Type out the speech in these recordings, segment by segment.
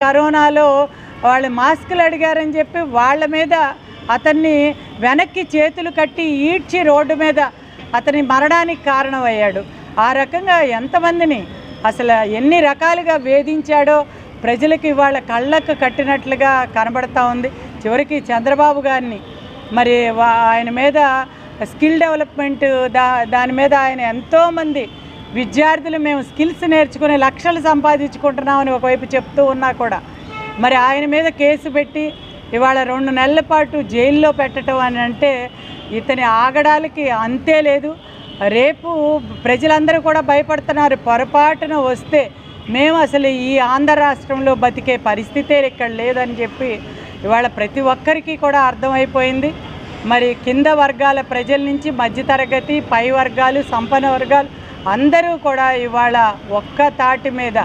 కరోనాలో వాళ్ళు మాస్కులు అడిగారని చెప్పి వాళ్ళ మీద అతన్ని వెనక్కి చేతులు కట్టి ఈడ్చి రోడ్డు మీద అతని మరణానికి కారణమయ్యాడు. ఆ రకంగా ఎంతమందిని అసలు ఎన్ని రకాలుగా వేధించాడో ప్రజలకు ఇవాళ కళ్ళకు కట్టినట్లుగా కనబడతా ఉంది. చివరికి చంద్రబాబు గారిని మరి ఆయన మీద స్కిల్ డెవలప్మెంట్ దాని మీద ఆయన ఎంతోమంది విద్యార్థులు మేము స్కిల్స్ నేర్చుకుని లక్షలు సంపాదించుకుంటున్నామని ఒకవైపు చెప్తూ ఉన్నా కూడా మరి ఆయన మీద కేసు పెట్టి ఇవాళ 2 నెలల పాటు జైల్లో పెట్టడం అని అంటే ఇతని ఆగడాలకి అంతే లేదు. రేపు ప్రజలందరూ కూడా భయపడుతున్నారు, పొరపాటున వస్తే మేము అసలు ఈ ఆంధ్ర రాష్ట్రంలో బతికే పరిస్థితే ఇక్కడ లేదని చెప్పి ఇవాళ ప్రతి ఒక్కరికి కూడా అర్థమైపోయింది. మరి కింద వర్గాల ప్రజల నుంచి మధ్యతరగతి, పై వర్గాలు, సంపన్న వర్గాలు అందరూ కూడా ఇవాళ ఒక్క తాటి మీద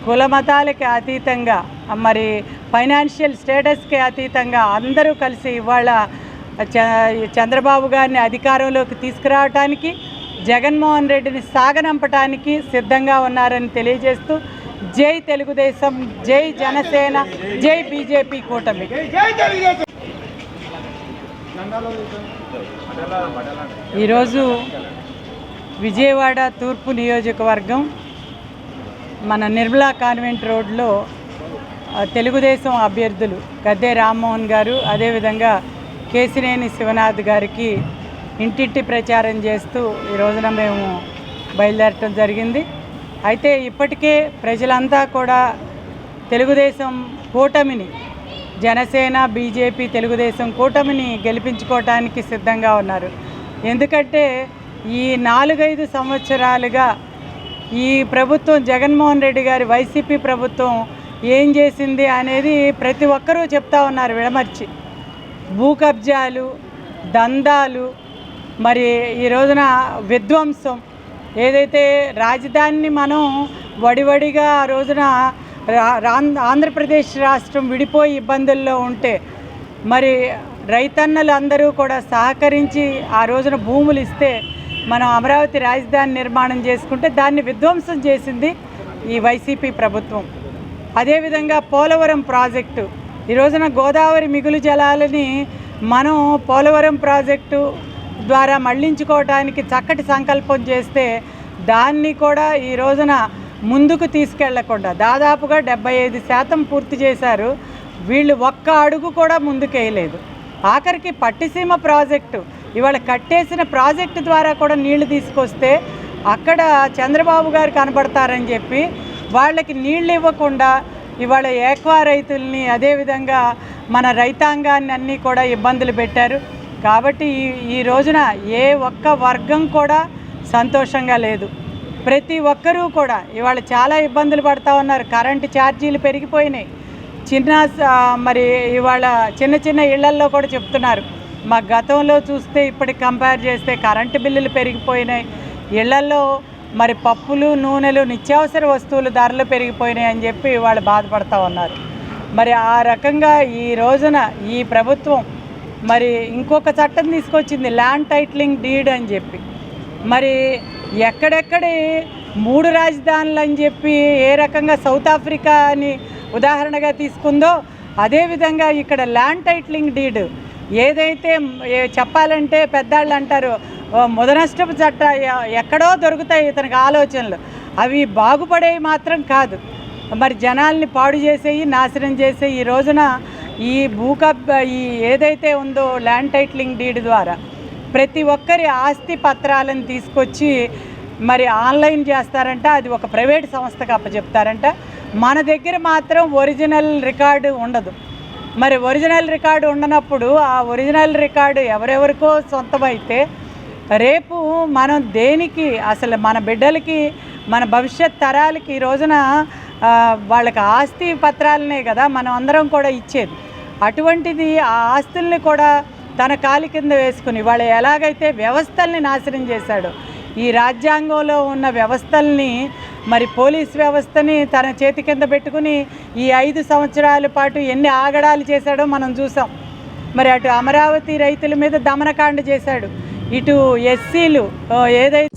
కుల మతాలకి అతీతంగా మరి ఫైనాన్షియల్ స్టేటస్కి అతీతంగా అందరూ కలిసి ఇవాళ చంద్రబాబు గారిని అధికారంలోకి తీసుకురావడానికి, జగన్మోహన్ రెడ్డిని సాగనంపటానికి సిద్ధంగా ఉన్నారని తెలియజేస్తూ జై తెలుగుదేశం, జై జనసేన, జై బీజేపీ కూటమి. ఈరోజు విజయవాడ తూర్పు నియోజకవర్గం మన నిర్మలా కాన్వెంట్ రోడ్లో తెలుగుదేశం అభ్యర్థులు గద్దె రామ్మోహన్ గారు, అదేవిధంగా కేసినేని శివనాథ్ గారికి ఇంటింటి ప్రచారం చేస్తూ ఈ రోజున మేము బయలుదేరటం జరిగింది. అయితే ఇప్పటికే ప్రజలంతా కూడా తెలుగుదేశం కూటమిని, జనసేన, బీజేపీ, తెలుగుదేశం కూటమిని గెలిపించుకోవటానికి సిద్ధంగా ఉన్నారు. ఎందుకంటే ఈ 4-5 సంవత్సరాలుగా ఈ ప్రభుత్వం, జగన్మోహన్ రెడ్డి గారి వైసీపీ ప్రభుత్వం ఏం చేసింది అనేది ప్రతి ఒక్కరూ చెప్తా ఉన్నారు విడమర్చి. భూ కబ్జాలు, దందాలు, మరి ఈ రోజున విధ్వంసం, ఏదైతే రాజధానిని మనం వడివడిగా ఆ రోజున ఆంధ్రప్రదేశ్ రాష్ట్రం విడిపోయి ఇబ్బందుల్లో ఉంటే మరి రైతన్నలు అందరూ కూడా సహకరించి ఆ రోజున భూములు ఇస్తే మనం అమరావతి రాజధాని నిర్మాణం చేసుకుంటే దాన్ని విధ్వంసం చేసింది ఈ వైసీపీ ప్రభుత్వం. అదేవిధంగా పోలవరం ప్రాజెక్టు, ఈ రోజున గోదావరి మిగులు జలాలని మనం పోలవరం ప్రాజెక్టు ద్వారా మళ్లించుకోవడానికి చక్కటి సంకల్పం చేస్తే దాన్ని కూడా ఈ రోజున ముందుకు తీసుకెళ్లకుండా దాదాపుగా 75% పూర్తి చేశారు. వీళ్ళు ఒక్క అడుగు కూడా ముందుకేయలేదు. ఆఖరికి పట్టిసీమ ప్రాజెక్టు ఇవాళ కట్టేసిన ప్రాజెక్టు ద్వారా కూడా నీళ్లు తీసుకొస్తే అక్కడ చంద్రబాబు గారు కనబడతారని చెప్పి వాళ్ళకి నీళ్ళు ఇవ్వకుండా ఇవాళ ఏక్వా రైతుల్ని, అదేవిధంగా మన రైతాంగాన్ని అన్నీ కూడా ఇబ్బందులు పెట్టారు. కాబట్టి ఈ రోజున ఏ ఒక్క వర్గం కూడా సంతోషంగా లేదు. ప్రతి ఒక్కరూ కూడా ఇవాళ చాలా ఇబ్బందులు పడుతూ ఉన్నారు. కరెంటు ఛార్జీలు పెరిగిపోయినాయి. మరి ఇవాళ చిన్న ఇళ్లల్లో కూడా చెప్తున్నారు, మా గతంలో చూస్తే ఇప్పటికి కంపేర్ చేస్తే కరెంటు బిల్లులు పెరిగిపోయినాయి, ఇళ్లల్లో మరి పప్పులు, నూనెలు, నిత్యావసర వస్తువులు ధరలు పెరిగిపోయినాయి అని చెప్పి వాళ్ళు బాధపడుతూ ఉన్నారు. మరి ఆ రకంగా ఈ రోజున ఈ ప్రభుత్వం మరి ఇంకొక చట్టం తీసుకొచ్చింది, ల్యాండ్ టైటిలింగ్ డీడ్ అని చెప్పి. మరి ఎక్కడెక్కడి 3 రాజధానులు అని చెప్పి ఏ రకంగా సౌత్ ఆఫ్రికా అని ఉదాహరణగా తీసుకుందో అదేవిధంగా ఇక్కడ ల్యాండ్ టైటిలింగ్ డీడ్ ఏదైతే చెప్పాలంటే పెద్దాళ్ళు అంటారు ముదనష్టపు చట్ట ఎక్కడో దొరుకుతాయి ఇతనికి ఆలోచనలు, అవి బాగుపడేవి మాత్రం కాదు. మరి జనాల్ని పాడు చేసేవి, నాశనం చేసే ఈ రోజున ఈ ఈ ఏదైతే ఉందో ల్యాండ్ టైటిలింగ్ డీడ్ ద్వారా ప్రతి ఒక్కరి ఆస్తి పత్రాలను తీసుకొచ్చి మరి ఆన్లైన్ చేస్తారంట, అది ఒక ప్రైవేట్ సంస్థకు అప్పచెప్తారంట. మన దగ్గర మాత్రం ఒరిజినల్ రికార్డు ఉండదు. మరి ఒరిజినల్ రికార్డు ఉండనప్పుడు ఆ ఒరిజినల్ రికార్డు ఎవరెవరికో సొంతమైతే రేపు మనం దేనికి అసలు మన బిడ్డలకి, మన భవిష్యత్ తరాలకి ఈ రోజున వాళ్ళకి ఆస్తి పత్రాలనే కదా మనం అందరం కూడా ఇచ్చేది. అటువంటిది ఆ ఆస్తుల్ని కూడా తన కాలి కింద వేసుకుని వాళ్ళు ఎలాగైతే వ్యవస్థల్ని నాశనం చేశాడో, ఈ రాజ్యాంగంలో ఉన్న వ్యవస్థల్ని మరి పోలీస్ వ్యవస్థని తన చేతి కింద పెట్టుకుని ఈ 5 సంవత్సరాల పాటు ఎన్ని ఆగడాలు చేశాడో మనం చూసాం. మరి అటు అమరావతి రైతుల మీద దమనకాండ చేశాడు, ఇటు ఎస్సీలు ఏదైతే